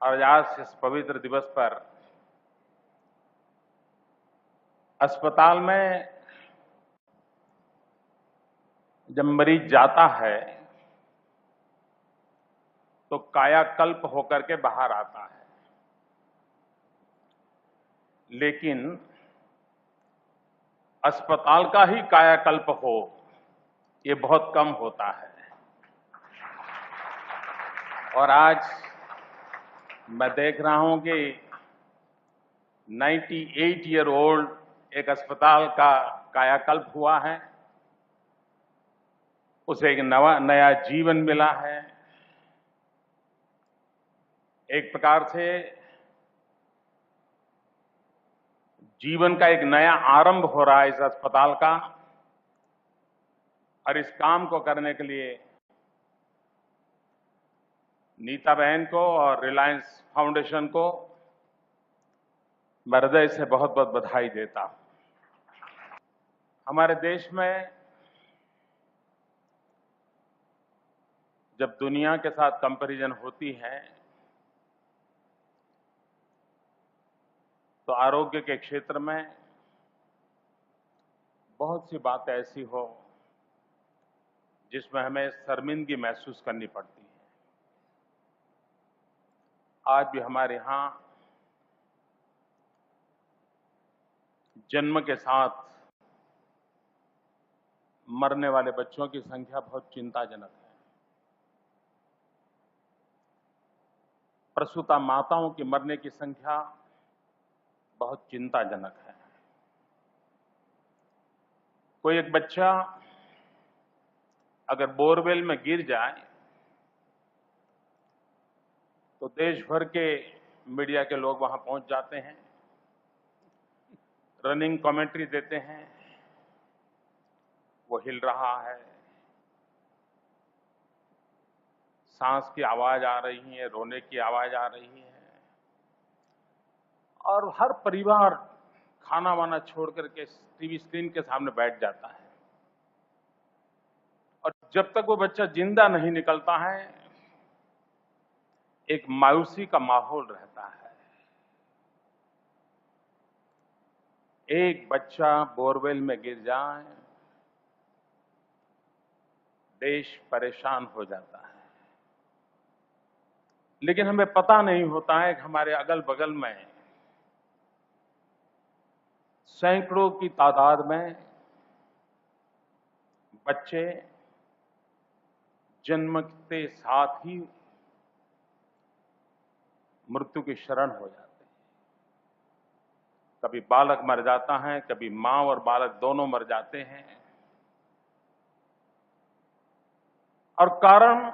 और आज इस पवित्र दिवस पर अस्पताल में जब मरीज जाता है तो कायाकल्प होकर के बाहर आता है, लेकिन अस्पताल का ही कायाकल्प हो ये बहुत कम होता है। और आज मैं देख रहा हूं कि 98 ईयर ओल्ड एक अस्पताल का कायाकल्प हुआ है, उसे एक नया जीवन मिला है। एक प्रकार से जीवन का एक नया आरंभ हो रहा है इस अस्पताल का। और इस काम को करने के लिए नीता बहन को और रिलायंस फाउंडेशन को मैं हृदय से बहुत बहुत बधाई देता हूं। हमारे देश में जब दुनिया के साथ कंपैरिजन होती है तो आरोग्य के क्षेत्र में बहुत सी बातें ऐसी हो जिसमें हमें शर्मिंदगी महसूस करनी पड़ती है। आज भी हमारे यहां जन्म के साथ मरने वाले बच्चों की संख्या बहुत चिंताजनक है। प्रसूता माताओं की मरने की संख्या बहुत चिंताजनक है। कोई एक बच्चा अगर बोरवेल में गिर जाए तो देश भर के मीडिया के लोग वहां पहुंच जाते हैं, रनिंग कमेंट्री देते हैं, वो हिल रहा है, सांस की आवाज आ रही है, रोने की आवाज आ रही है, और हर परिवार खाना वाना छोड़ करके टीवी स्क्रीन के सामने बैठ जाता है। और जब तक वो बच्चा जिंदा नहीं निकलता है एक मायूसी का माहौल रहता है। एक बच्चा बोरवेल में गिर जाए देश परेशान हो जाता है। लेकिन हमें पता नहीं होता है कि हमारे अगल बगल में सैकड़ों की तादाद में बच्चे जन्म के साथ ही मृत्यु की शरण हो जाते हैं। कभी बालक मर जाता है, कभी मां और बालक दोनों मर जाते हैं। और कारण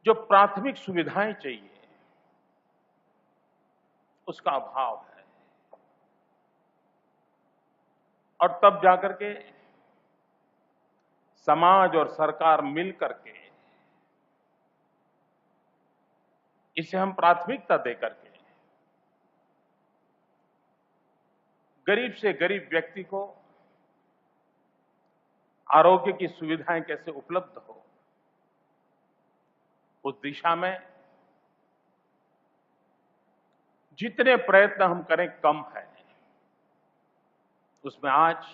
जो प्राथमिक सुविधाएं चाहिए उसका अभाव है। और तब जाकर के समाज और सरकार मिल करके इसे हम प्राथमिकता देकर के गरीब से गरीब व्यक्ति को आरोग्य की सुविधाएं कैसे उपलब्ध हो उस दिशा में जितने प्रयत्न हम करें कम है। उसमें आज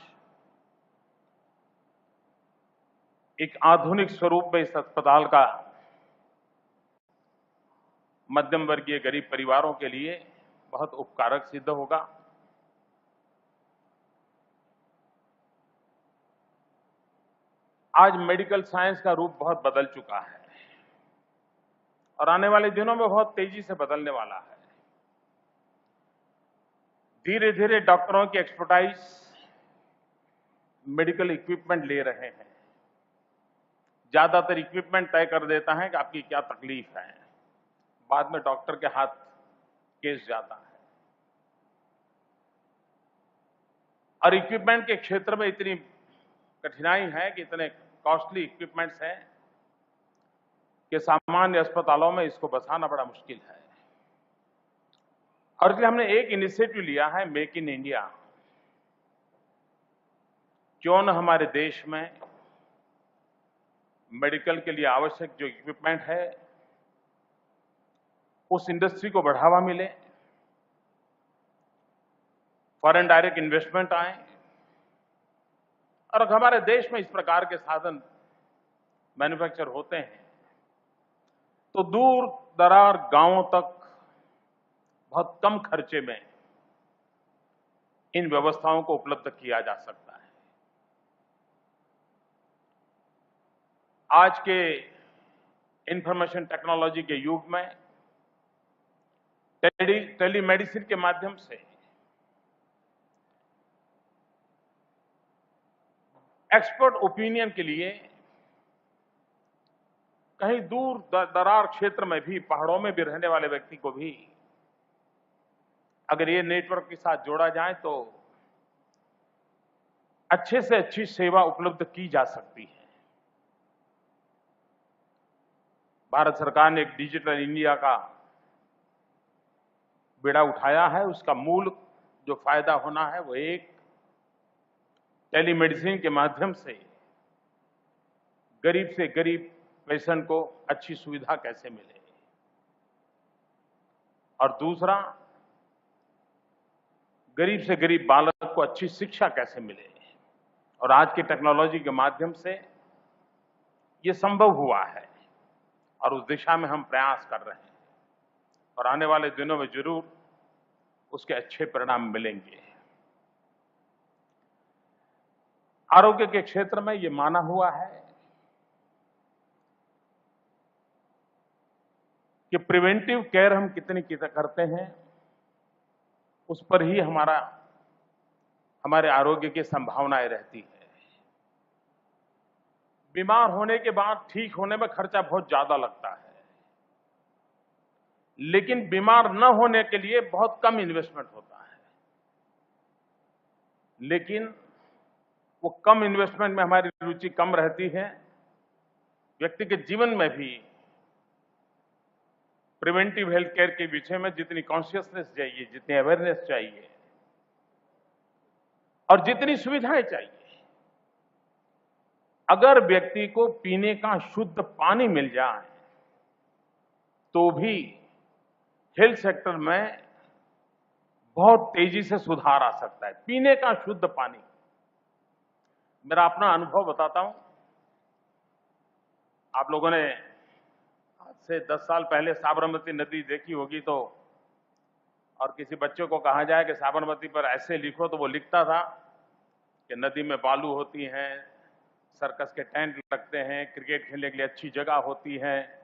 एक आधुनिक स्वरूप में इस अस्पताल का मध्यम वर्गीय गरीब परिवारों के लिए बहुत उपकारक सिद्ध होगा। आज मेडिकल साइंस का रूप बहुत बदल चुका है और आने वाले दिनों में बहुत तेजी से बदलने वाला है। धीरे धीरे डॉक्टरों की एक्सपर्टाइज मेडिकल इक्विपमेंट ले रहे हैं। ज्यादातर इक्विपमेंट तय कर देता है कि आपकी क्या तकलीफ है, बाद में डॉक्टर के हाथ केस जाता है। और इक्विपमेंट के क्षेत्र में इतनी कठिनाई है कि इतने कॉस्टली इक्विपमेंट्स हैं कि सामान्य अस्पतालों में इसको बसाना बड़ा मुश्किल है। और इसलिए हमने एक इनिशिएटिव लिया है, मेक इन इंडिया। क्यों न हमारे देश में मेडिकल के लिए आवश्यक जो इक्विपमेंट है, उस इंडस्ट्री को बढ़ावा मिले, फॉरेन डायरेक्ट इन्वेस्टमेंट आए और हमारे देश में इस प्रकार के साधन मैन्युफैक्चर होते हैं तो दूर दरार गांवों तक बहुत कम खर्चे में इन व्यवस्थाओं को उपलब्ध किया जा सकता है। आज के इंफॉर्मेशन टेक्नोलॉजी के युग में टेलीमेडिसिन के माध्यम से एक्सपर्ट ओपिनियन के लिए कहीं दूर दरार क्षेत्र में भी, पहाड़ों में भी रहने वाले व्यक्ति को भी अगर ये नेटवर्क के साथ जोड़ा जाए तो अच्छे से अच्छी सेवा उपलब्ध की जा सकती है। भारत सरकार ने एक डिजिटल इंडिया का बेड़ा उठाया है। उसका मूल जो फायदा होना है वो एक टेलीमेडिसिन के माध्यम से गरीब से गरीब पेशेंट को अच्छी सुविधा कैसे मिले और दूसरा गरीब से गरीब बालक को अच्छी शिक्षा कैसे मिले। और आज की टेक्नोलॉजी के माध्यम से ये संभव हुआ है और उस दिशा में हम प्रयास कर रहे हैं और आने वाले दिनों में जरूर उसके अच्छे परिणाम मिलेंगे। आरोग्य के क्षेत्र में ये माना हुआ है कि प्रिवेंटिव केयर हम कितनी करते हैं उस पर ही हमारे आरोग्य की संभावनाएं रहती है। बीमार होने के बाद ठीक होने में खर्चा बहुत ज्यादा लगता है, लेकिन बीमार न होने के लिए बहुत कम इन्वेस्टमेंट होता है। लेकिन वो कम इन्वेस्टमेंट में हमारी रुचि कम रहती है। व्यक्ति के जीवन में भी प्रिवेंटिव हेल्थ केयर के विषय में जितनी कॉन्शियसनेस चाहिए, जितनी अवेयरनेस चाहिए और जितनी सुविधाएं चाहिए, अगर व्यक्ति को पीने का शुद्ध पानी मिल जाए तो भी हेल्थ सेक्टर में बहुत तेजी से सुधार आ सकता है। पीने का शुद्ध पानी, मेरा अपना अनुभव बताता हूं। आप लोगों ने आज से 10 साल पहले साबरमती नदी देखी होगी तो, और किसी बच्चे को कहा जाए कि साबरमती पर ऐसे लिखो तो वो लिखता था कि नदी में बालू होती हैं, सर्कस के टेंट लगते हैं, क्रिकेट खेलने के लिए अच्छी जगह होती है,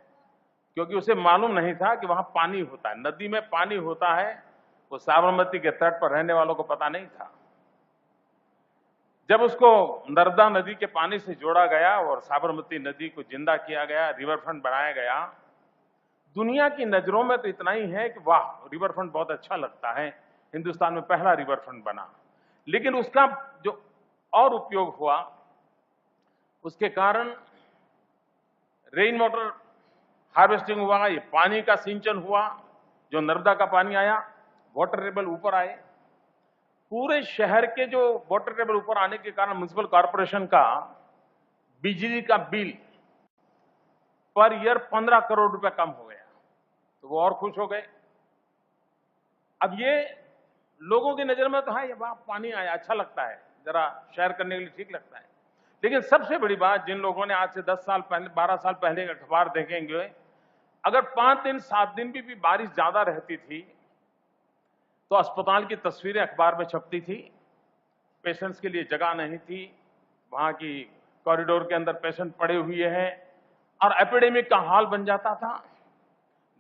क्योंकि उसे मालूम नहीं था कि वहां पानी होता है, नदी में पानी होता है। वो साबरमती के तट पर रहने वालों को पता नहीं था। जब उसको नर्मदा नदी के पानी से जोड़ा गया और साबरमती नदी को जिंदा किया गया, रिवरफ्रंट बनाया गया, दुनिया की नजरों में तो इतना ही है कि वाह, रिवरफ्रंट बहुत अच्छा लगता है, हिंदुस्तान में पहला रिवरफ्रंट बना। लेकिन उसका जो और उपयोग हुआ, उसके कारण रेन वाटर हार्वेस्टिंग हुआ, ये पानी का सिंचन हुआ, जो नर्मदा का पानी आया, वाटर टेबल ऊपर आए। पूरे शहर के जो वाटर टेबल ऊपर आने के कारण म्युनिसिपल कॉर्पोरेशन का बिजली का बिल पर ईयर 15 करोड़ रुपए कम हो गया, तो वो और खुश हो गए। अब ये लोगों की नजर में तो है, ये वाह पानी आया, अच्छा लगता है, जरा शेयर करने के लिए ठीक लगता है। लेकिन सबसे बड़ी बात, जिन लोगों ने आज से 10 साल पहले, 12 साल पहले अखबार देखेंगे, अगर 5 दिन 7 दिन भी बारिश ज्यादा रहती थी तो अस्पताल की तस्वीरें अखबार में छपती थी। पेशेंट्स के लिए जगह नहीं थी, वहां की कॉरिडोर के अंदर पेशेंट पड़े हुए हैं और एपिडेमिक का हाल बन जाता था।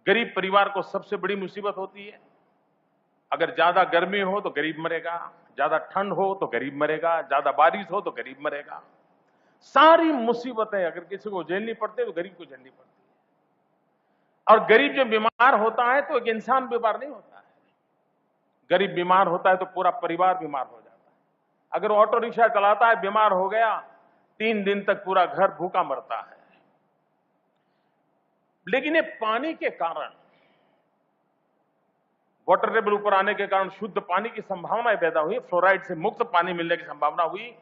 गरीब परिवार को सबसे बड़ी मुसीबत होती है, अगर ज्यादा गर्मी हो तो गरीब मरेगा, ज्यादा ठंड हो तो गरीब मरेगा, ज्यादा बारिश हो तो गरीब मरेगा। सारी मुसीबतें अगर किसी को झेलनी पड़ती है तो गरीब को झेलनी पड़ती है। और गरीब जब बीमार होता है तो एक इंसान बीमार नहीं होता है, गरीब बीमार होता है तो पूरा परिवार बीमार हो जाता है। अगर ऑटो रिक्शा चलाता है, बीमार हो गया, 3 दिन तक पूरा घर भूखा मरता है। लेकिन ये पानी के कारण, वाटर टेबल ऊपर आने के कारण शुद्ध पानी की संभावना पैदा हुई, फ्लोराइड से मुक्त पानी मिलने की संभावना हुई।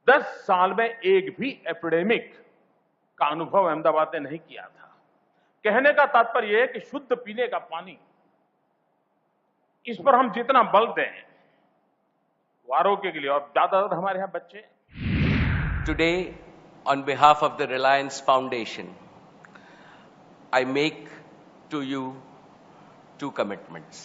10 साल में एक भी एपिडेमिक का अनुभव अहमदाबाद ने नहीं किया था। कहने का तात्पर्य यह है कि शुद्ध पीने का पानी, इस पर हम जितना बल दें वो आरोग्य के लिए, और ज्यादातर हमारे यहाँ बच्चे। Today, on behalf of the Reliance Foundation, I make to you two commitments.